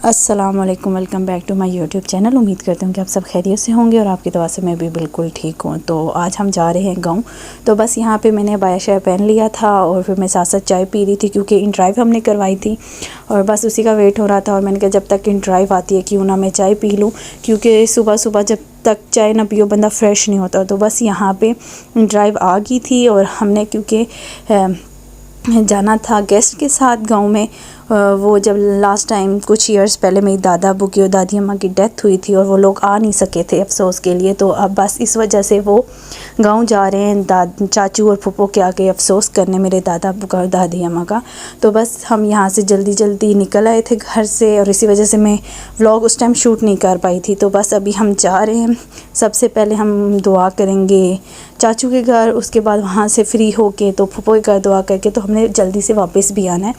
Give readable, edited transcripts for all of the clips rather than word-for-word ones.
अस्सलाम वालेकुम, welcome back to my YouTube channel. उम्मीद करती हूँ कि आप सब खैरियत से होंगे और आपकी दुआ से मैं भी बिल्कुल ठीक हूँ। तो आज हम जा रहे हैं गाँव। तो बस यहाँ पे मैंने अबाया शाया पहन लिया था और फिर मैं साथ साथ चाय पी रही थी क्योंकि इन ड्राइव हमने करवाई थी और बस उसी का वेट हो रहा था। और मैंने कहा जब तक इन ड्राइव आती है क्यों ना मैं चाय पी लूँ, क्योंकि सुबह सुबह जब तक चाय ना पियो बंदा फ्रेश नहीं होता। तो बस यहाँ पर ड्राइव आ गई थी और हमने क्योंकि जाना था गेस्ट के साथ गांव में। वो जब लास्ट टाइम कुछ ईयर्स पहले मेरी दादा अबू की और दादी अम्मा की डेथ हुई थी और वो लोग आ नहीं सके थे अफ़सोस के लिए। तो अब बस इस वजह से वो गांव जा रहे हैं चाचू और फूफो के आके अफ़सोस करने, मेरे दादा अबू का और दादी अम्मा का। तो बस हम यहाँ से जल्दी जल्दी निकल आए थे घर से और इसी वजह से मैं व्लॉग उस टाइम शूट नहीं कर पाई थी। तो बस अभी हम जा रहे हैं। सबसे पहले हम दुआ करेंगे चाचू के घर, उसके बाद वहाँ से फ्री होके तो फूफो के घर दुआ करके तो हमने जल्दी से वापस भी आना है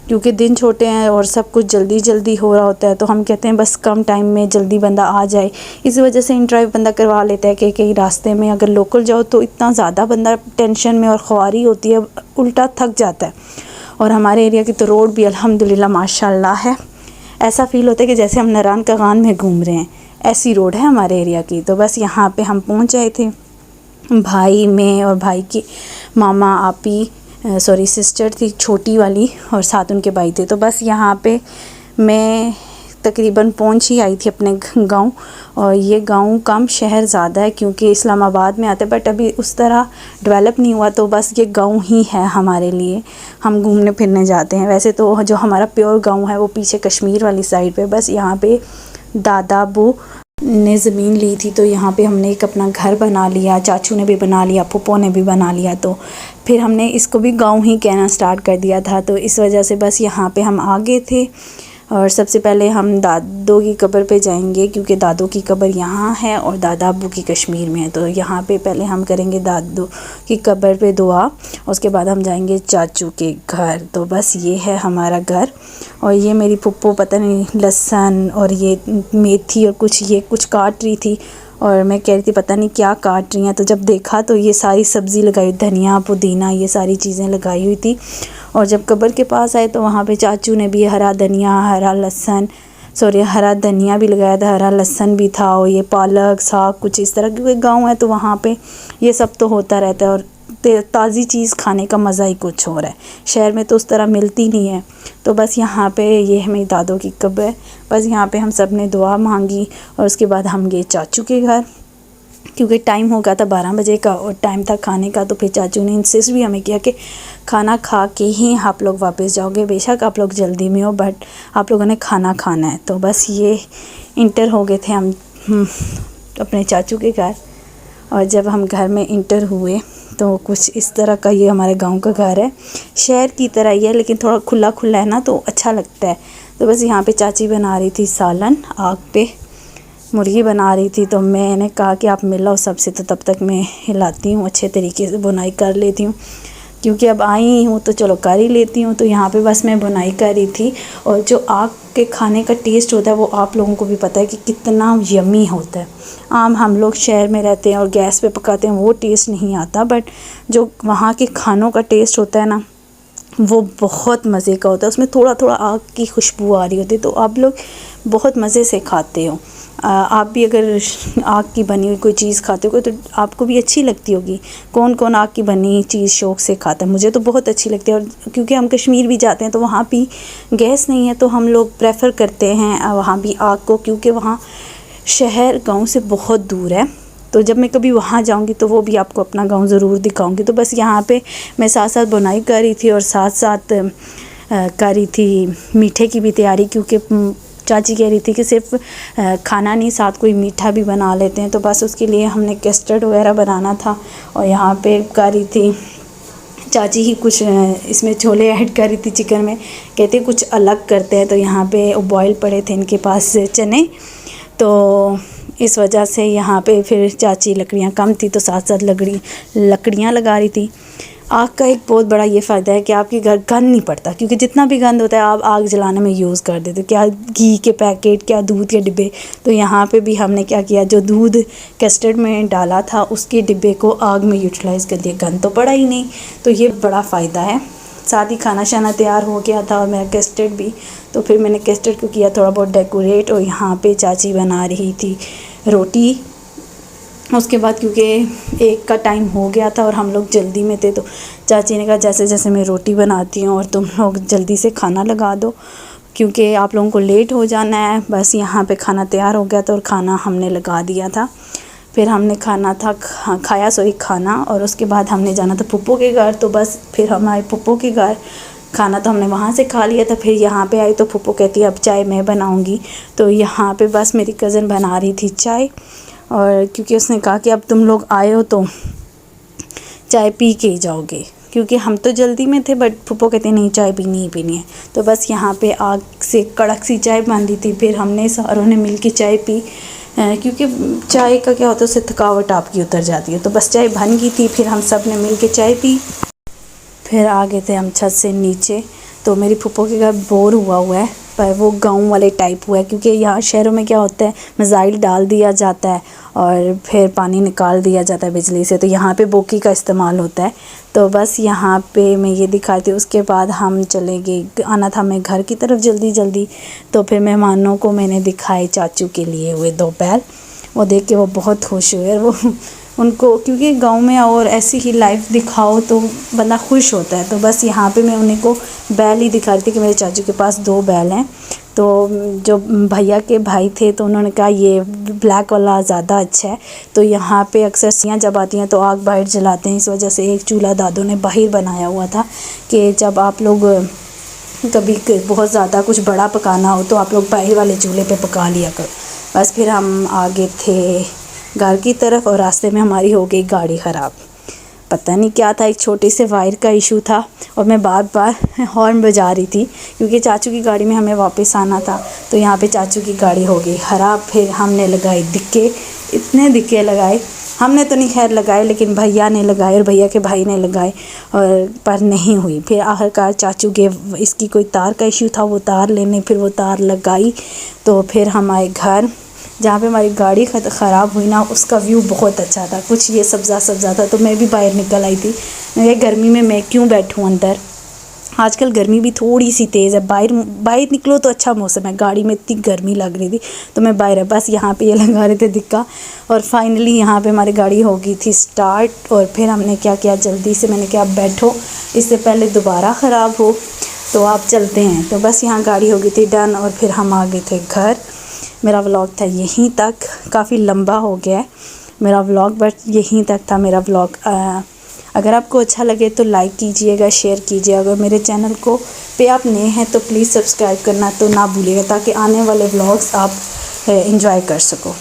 क्योंकि दिन छोटे हैं और सब कुछ जल्दी जल्दी हो रहा होता है। तो हम कहते हैं बस कम टाइम में जल्दी बंदा आ जाए, इस वजह से इन ड्राइव बंदा करवा लेता है कि कहीं रास्ते में अगर लोकल जाओ तो इतना ज़्यादा बंदा टेंशन में और ख्वारी होती है, उल्टा थक जाता है। और हमारे एरिया की तो रोड भी अल्हम्दुलिल्लाह माशाल्लाह है, ऐसा फ़ील होता है कि जैसे हम नारायण कागान में घूम रहे हैं, ऐसी रोड है हमारे एरिया की। तो बस यहाँ पर हम पहुँच आए थे, भाई मैं और भाई की मामा आपी सिस्टर थी छोटी वाली और साथ उनके भाई थे। तो बस यहाँ पे मैं तकरीबन पहुँच ही आई थी अपने गांव। और ये गांव कम शहर ज़्यादा है क्योंकि इस्लामाबाद में आते, बट अभी उस तरह डेवलप नहीं हुआ। तो बस ये गांव ही है हमारे लिए, हम घूमने फिरने जाते हैं। वैसे तो जो हमारा प्योर गांव है वो पीछे कश्मीर वाली साइड पे। बस यहाँ पे दादा अबू ने ज़मीन ली थी तो यहाँ पे हमने एक अपना घर बना लिया, चाचू ने भी बना लिया, फूफो ने भी बना लिया। तो फिर हमने इसको भी गांव ही कहना स्टार्ट कर दिया था। तो इस वजह से बस यहाँ पे हम आ गए थे। और सबसे पहले हम दादों की कब्र पे जाएंगे क्योंकि दादों की कब्र यहाँ है और दादा अबू की कश्मीर में है। तो यहाँ पे पहले हम करेंगे दादों की कब्र पे दुआ, उसके बाद हम जाएंगे चाचू के घर। तो बस ये है हमारा घर। और ये मेरी फुप्पो पता नहीं लहसुन और ये मेथी और कुछ काट रही थी और मैं कह रही थी पता नहीं क्या काट रही हैं। तो जब देखा तो ये सारी सब्ज़ी लगाई, धनिया पुदीना ये सारी चीज़ें लगाई हुई थी। और जब कब्र के पास आए तो वहाँ पे चाचू ने भी हरा धनिया भी लगाया था, हरा लहसुन भी था और ये पालक साग कुछ इस तरह। क्योंकि गांव है तो वहाँ पे ये सब तो होता रहता है और ताज़ी चीज़ खाने का मज़ा ही कुछ और है, शहर में तो उस तरह मिलती नहीं है। तो बस यहाँ पे ये है मेरी दादों की कब्र है। बस यहाँ पे हम सब ने दुआ मांगी और उसके बाद हम गए चाचू के घर क्योंकि टाइम हो गया था 12 बजे का और टाइम था खाने का। तो फिर चाचू ने इंसिस्ट भी हमें किया कि खाना खा के ही आप लोग वापस जाओगे, बेशक आप लोग जल्दी में हो बट आप लोगों ने खाना खाना है। तो बस ये इंटर हो गए थे हम अपने चाचू के घर। और जब हम घर में इंटर हुए तो कुछ इस तरह का ये हमारे गांव का घर है, शहर की तरह ही है लेकिन थोड़ा खुला खुला है ना तो अच्छा लगता है। तो बस यहाँ पे चाची बना रही थी सालन, आग पे मुर्गी बना रही थी। तो मैंने कहा कि आप मिलो सबसे, तो तब तक मैं हिलाती हूँ, अच्छे तरीके से बुनाई कर लेती हूँ क्योंकि अब आई हूँ तो चलो कर ही लेती हूँ। तो यहाँ पे बस मैं बुनाई कर रही थी। और जो आग के खाने का टेस्ट होता है वो आप लोगों को भी पता है कि कितना यमी होता है। आम हम लोग शहर में रहते हैं और गैस पे पकाते हैं वो टेस्ट नहीं आता, बट जो वहाँ के खानों का टेस्ट होता है ना वो बहुत मज़े का होता है। उसमें थोड़ा थोड़ा आग की खुशबू आ रही होती है तो आप लोग बहुत मज़े से खाते हो। आप भी अगर आग की बनी हुई कोई चीज़ खाते हो तो आपको भी अच्छी लगती होगी। कौन कौन आग की बनी चीज़ शौक़ से खाता है, मुझे तो बहुत अच्छी लगती है। और क्योंकि हम कश्मीर भी जाते हैं तो वहाँ भी गैस नहीं है तो हम लोग प्रेफर करते हैं वहाँ भी आग को, क्योंकि वहाँ शहर गांव से बहुत दूर है। तो जब मैं कभी वहाँ जाऊँगी तो वो भी आपको अपना गांव ज़रूर दिखाऊँगी। तो बस यहाँ पे मैं साथ साथ बुनाई कर रही थी और साथ साथ कर रही थी मीठे की भी तैयारी, क्योंकि चाची कह रही थी कि सिर्फ खाना नहीं साथ कोई मीठा भी बना लेते हैं। तो बस उसके लिए हमने कस्टर्ड वगैरह बनाना था और यहाँ पे कर रही थी चाची ही कुछ इसमें छोले ऐड कर रही थी चिकन में, कहते कुछ अलग करते हैं। तो यहाँ पे बॉयल पड़े थे इनके पास चने, तो इस वजह से यहाँ पे फिर चाची लकड़ियाँ कम थी तो साथ साथ लकड़ियाँ लगा रही थी। आग का एक बहुत बड़ा ये फ़ायदा है कि आपके घर गंद नहीं पड़ता, क्योंकि जितना भी गंद होता है आप आग जलाने में यूज़ कर देते, क्या घी के पैकेट, क्या दूध के डिब्बे। तो यहाँ पे भी हमने क्या किया, जो दूध कस्टर्ड में डाला था उसके डिब्बे को आग में यूटिलाइज़ कर दिया, गंद तो पड़ा ही नहीं। तो ये बड़ा फ़ायदा है। साथ ही खाना शाना तैयार हो गया था और मेरा कस्टर्ड भी, तो फिर मैंने कस्टर्ड को किया थोड़ा बहुत डेकोरेट, और यहाँ पे चाची बना रही थी रोटी। उसके बाद क्योंकि 1 का टाइम हो गया था और हम लोग जल्दी में थे, तो चाची ने कहा जैसे जैसे मैं रोटी बनाती हूँ और तुम लोग जल्दी से खाना लगा दो, क्योंकि आप लोगों को लेट हो जाना है। बस यहाँ पे खाना तैयार हो गया था और खाना हमने लगा दिया था। फिर हमने खाना, और उसके बाद हमने जाना था फूफो के घर। तो बस फिर हम आए फूफो के घर, खाना तो हमने वहाँ से खा लिया था। फिर यहाँ पे आई तो फूफो कहती है अब चाय मैं बनाऊँगी। तो यहाँ पे बस मेरी कज़न बना रही थी चाय, और क्योंकि उसने कहा कि अब तुम लोग आए हो तो चाय पी के ही जाओगे, क्योंकि हम तो जल्दी में थे, बट फूफो कहते नहीं चाय पीनी ही पीनी है। तो बस यहाँ पे आग से कड़क सी चाय बन रही थी। फिर हमने सारों ने मिल के चाय पी, क्योंकि चाय का क्या होता है उससे थकावट आपकी उतर जाती है। तो बस चाय बन गई थी, फिर हम सब ने मिल के चाय पी। फिर आ गए थे हम छत से नीचे। तो मेरी फूफो के घर बोर हुआ है, पर वो गांव वाले टाइप हुआ है, क्योंकि यहाँ शहरों में क्या होता है मिसाइल डाल दिया जाता है और फिर पानी निकाल दिया जाता है बिजली से। तो यहाँ पे बोकी का इस्तेमाल होता है। तो बस यहाँ पे मैं ये दिखाई थी। उसके बाद हम चले गए, आना था मैं घर की तरफ जल्दी। तो फिर मेहमानों को मैंने दिखाए चाचू के लिए हुए 2 बैल। वो देख के वो बहुत खुश हुए। वो उनको, क्योंकि गांव में और ऐसी ही लाइफ दिखाओ तो बंदा खुश होता है। तो बस यहाँ पे मैं उन्हीं को बैल ही दिखा रही थी कि मेरे चाचू के पास 2 बैल हैं। तो जो भैया के भाई थे तो उन्होंने कहा ये ब्लैक वाला ज़्यादा अच्छा है। तो यहाँ पे अक्सर सियाँ जब आती हैं तो आग बाहर जलाते हैं, इस वजह से एक चूल्हा दादू ने बाहर बनाया हुआ था कि जब आप लोग कभी बहुत ज़्यादा कुछ बड़ा पकाना हो तो आप लोग बाहर वाले चूल्हे पे पका लिया करो। बस फिर हम आगे थे घर की तरफ, और रास्ते में हमारी हो गई गाड़ी ख़राब। पता नहीं क्या था, एक छोटे से वायर का इशू था, और मैं बार हॉर्न बजा रही थी क्योंकि चाचू की गाड़ी में हमें वापस आना था। तो यहाँ पे चाचू की गाड़ी हो गई ख़राब। फिर हमने लगाए दिक्के, इतने दिक्के लगाए, हमने तो नहीं खैर लगाए, लेकिन भैया ने लगाए और भैया के भाई ने लगाए, और पर नहीं हुई। फिर आखिरकार चाचू के इसकी कोई तार का इशू था, वो तार लेने, फिर वो तार लगाई। तो फिर हम आए घर। जहाँ पे हमारी गाड़ी ख़राब हुई ना, उसका व्यू बहुत अच्छा था, कुछ ये सब्ज़ा था। तो मैं भी बाहर निकल आई थी। मैं गर्मी में मैं क्यों बैठूँ अंदर। आजकल गर्मी भी थोड़ी सी तेज़ है, बाहर निकलो तो अच्छा मौसम है। गाड़ी में इतनी गर्मी लग रही थी तो मैं बाहर है। बस यहाँ पे ये लगा रहे थे दिक्का, और फाइनली यहाँ पे हमारी गाड़ी हो गई थी स्टार्ट। और फिर हमने क्या किया, जल्दी से मैंने कहा आप बैठो, इससे पहले दोबारा ख़राब हो, तो आप चलते हैं। तो बस यहाँ गाड़ी हो गई थी डन, और फिर हम आ गए थे घर। मेरा व्लॉग था यहीं तक, काफ़ी लंबा हो गया है मेरा व्लॉग, बट यहीं तक था मेरा व्लॉग। अगर आपको अच्छा लगे तो लाइक कीजिएगा, शेयर कीजिएगा। अगर मेरे चैनल को पे आप नए हैं तो प्लीज़ सब्सक्राइब करना तो ना भूलिएगा, ताकि आने वाले व्लॉग्स आप एंजॉय कर सको।